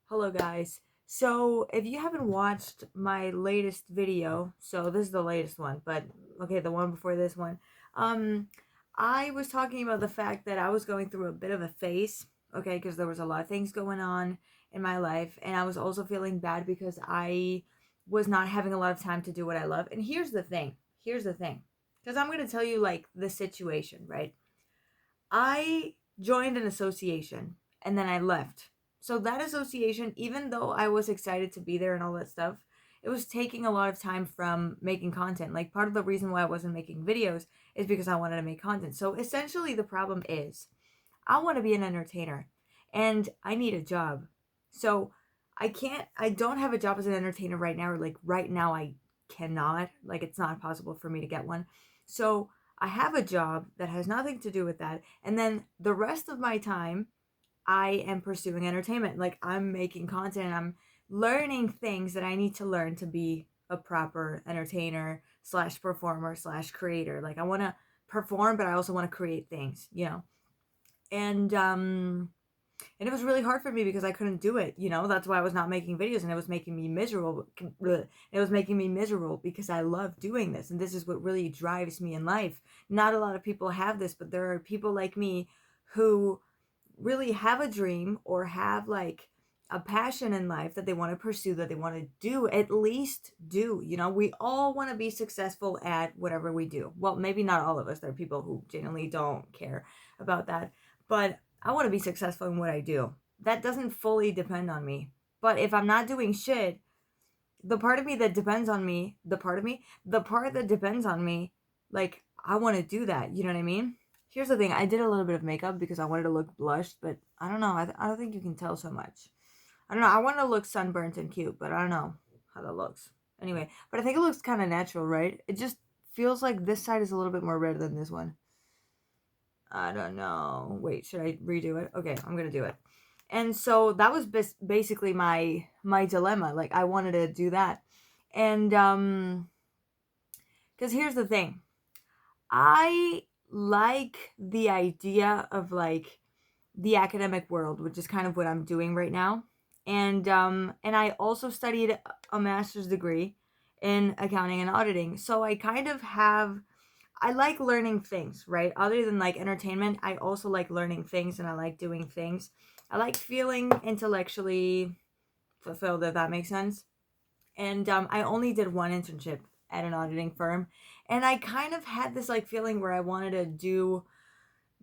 Hello guys. So if you haven't watched my latest video, so this is the latest one, but okay, the one before this one, um, I was talking about the fact that I was going through a bit of a phase, okay, because there was a lot of things going on in my life, and I was also feeling bad because I was not having a lot of time to do what I love. And here's the thing, because I'm gonna tell you like the situation, right? I joined an association and then I left. So that association, even though I was excited to be there and all that stuff, it was taking a lot of time from making content. Like part of the reason why I wasn't making videos is because I wanted to make content. So essentially the problem is I want to be an entertainer and I need a job. So I don't have a job as an entertainer right now, or like right now I cannot, like it's not possible for me to get one. So I have a job that has nothing to do with that. And then the rest of my time, I am pursuing entertainment. Like I'm making content and I'm learning things that I need to learn to be a proper entertainer slash performer slash creator. Like I want to perform, but I also want to create things. And it was really hard for me because I couldn't do it. That's why I was not making videos, and it was making me miserable. It was making me miserable because I love doing this, and this is what really drives me in life. Not a lot of people have this, but there are people like me who really have a dream or have like a passion in life that they want to pursue, that they want to do, at least do. We all want to be successful at whatever we do. Well, maybe not all of us. There are people who genuinely don't care about that. But I want to be successful in what I do. That doesn't fully depend on me. But if I'm not doing shit, the part of me that depends on me, the part that depends on me, like I want to do that. You know what I mean? Here's the thing. I did a little bit of makeup because I wanted to look blushed, but I don't know. I don't think you can tell so much. I don't know. I want to look sunburnt and cute, but I don't know how that looks. Anyway, but I think it looks kind of natural, right? It just feels like this side is a little bit more red than this one. I don't know. Wait, should I redo it? Okay, I'm gonna do it. And so that was basically my dilemma. Like I wanted to do that, and because here's the thing, I like the idea of like the academic world, which is kind of what I'm doing right now, and I also studied a master's degree in accounting and auditing, so I kind of have I like learning things, right? Other than like entertainment, I also like learning things and I like doing things. I like feeling intellectually fulfilled, if that makes sense. And I only did one internship at an auditing firm. And I kind of had this like feeling where I wanted to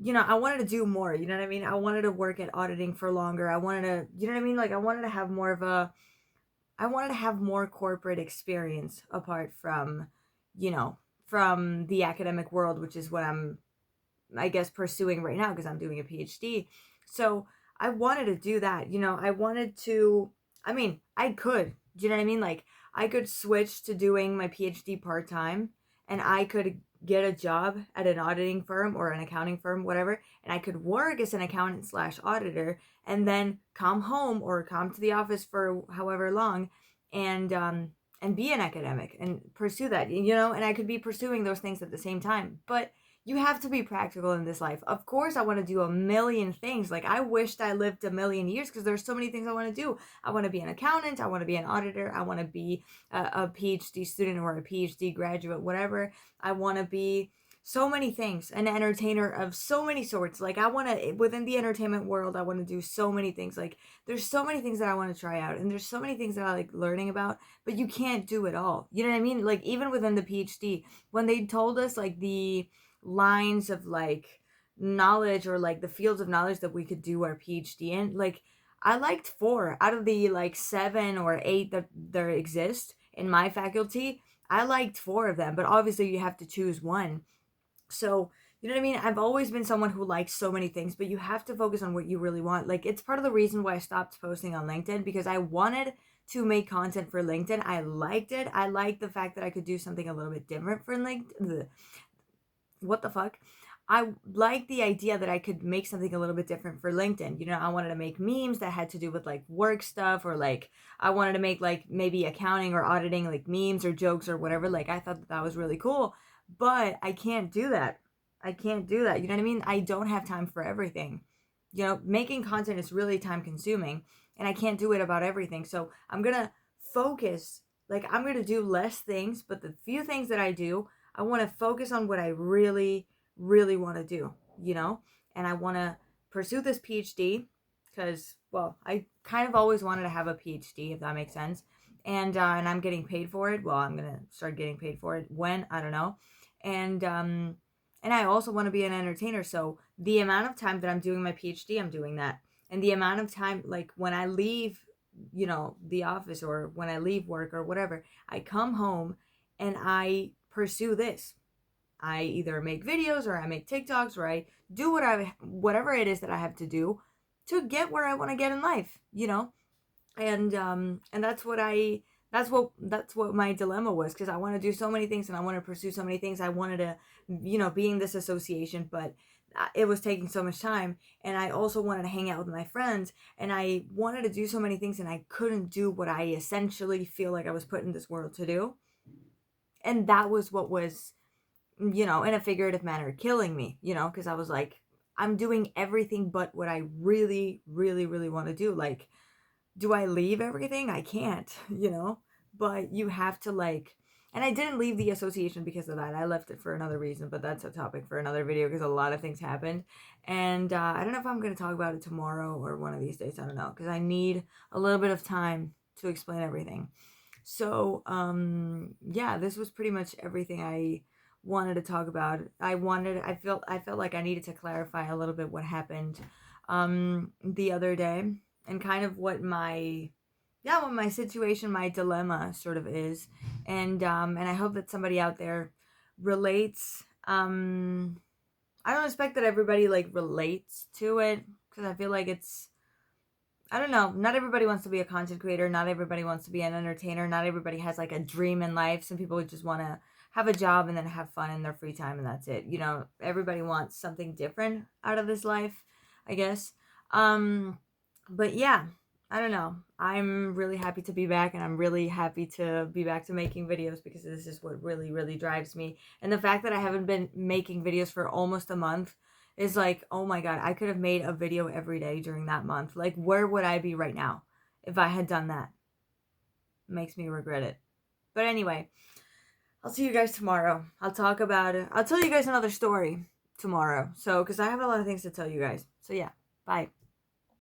I wanted to do more. You know what I mean? I wanted to work at auditing for longer. I wanted to, you know what I mean? Like I wanted to have I wanted to have more corporate experience apart from, you know, from the academic world, which is what I guess, pursuing right now because I'm doing a PhD. So I wanted to do that. I wanted to, I mean, I could. Do you know what I mean? Like, I could switch to doing my PhD part time and I could get a job at an auditing firm or an accounting firm, whatever, and I could work as an accountant slash auditor and then come home or come to the office for however long and be an academic and pursue that, and I could be pursuing those things at the same time. But you have to be practical in this life. Of course, I want to do a million things. Like, I wished I lived a million years because there's so many things I want to do. I want to be an accountant. I want to be an auditor. I want to be a PhD student or a PhD graduate, whatever. I want to be so many things, an entertainer of so many sorts. Like, I want to, within the entertainment world, I want to do so many things. Like, there's so many things that I want to try out, and there's so many things that I like learning about, but you can't do it all. You know what I mean? Like, even within the PhD, when they told us, like, the lines of like knowledge or like the fields of knowledge that we could do our PhD in. Like I liked four out of the like seven or eight that there exist in my faculty. I liked four of them, but obviously you have to choose one. So, you know what I mean? I've always been someone who likes so many things, but you have to focus on what you really want. Like, it's part of the reason why I stopped posting on LinkedIn because I wanted to make content for LinkedIn. I liked it. I liked the fact that I could do something a little bit different for LinkedIn. What the fuck? I like the idea that I could make something a little bit different for LinkedIn. I wanted to make memes that had to do with like work stuff, or like I wanted to make like maybe accounting or auditing like memes or jokes or whatever. Like I thought that was really cool, but I can't do that. I can't do that. You know what I mean? I don't have time for everything. You know, making content is really time consuming and I can't do it about everything. So I'm going to focus, like, I'm going to do less things, but the few things that I do, I want to focus on what I really, really want to do, you know? And I want to pursue this PhD because, well, I kind of always wanted to have a PhD, if that makes sense. And I'm getting paid for it. Well, I'm gonna start getting paid for it when, I don't know. And I also want to be an entertainer. So the amount of time that I'm doing my PhD, I'm doing that. And the amount of time, like when I leave, you know, the office or when I leave work or whatever, I come home and I pursue this. I either make videos or I make TikToks or I do whatever it is that I have to do to get where I want to get in life, you know? And that's what my dilemma was, because I want to do so many things and I want to pursue so many things. I wanted to, you know, be in this association, but it was taking so much time, and I also wanted to hang out with my friends, and I wanted to do so many things and I couldn't do what I essentially feel like I was put in this world to do. And that was what was, you know, in a figurative manner, killing me, you know, because I was like, I'm doing everything but what I really, really, really want to do. Like, do I leave everything? I can't, you know? But you have to, like, and I didn't leave the association because of that. I left it for another reason, but that's a topic for another video because a lot of things happened. And I don't know if I'm going to talk about it tomorrow or one of these days. I don't know, because I need a little bit of time to explain everything. So, yeah, this was pretty much everything I wanted to talk about. I felt like I needed to clarify a little bit what happened the other day, and kind of what my situation, my dilemma sort of is. And I hope that somebody out there relates. I don't expect that everybody like relates to it, because I feel like it's, I don't know, not everybody wants to be a content creator, not everybody wants to be an entertainer, not everybody has like a dream in life. Some people just want to have a job and then have fun in their free time and that's it. You know, everybody wants something different out of this life, I guess. Um but yeah, I don't know. I'm really happy to be back, and I'm really happy to be back to making videos, because this is what really, really drives me. And the fact that I haven't been making videos for almost a month is like, oh my god, I could have made a video every day during that month. Like, where would I be right now if I had done that? Makes me regret it. But anyway, I'll see you guys tomorrow. I'll tell you guys another story tomorrow. So, because I have a lot of things to tell you guys. So, yeah, bye.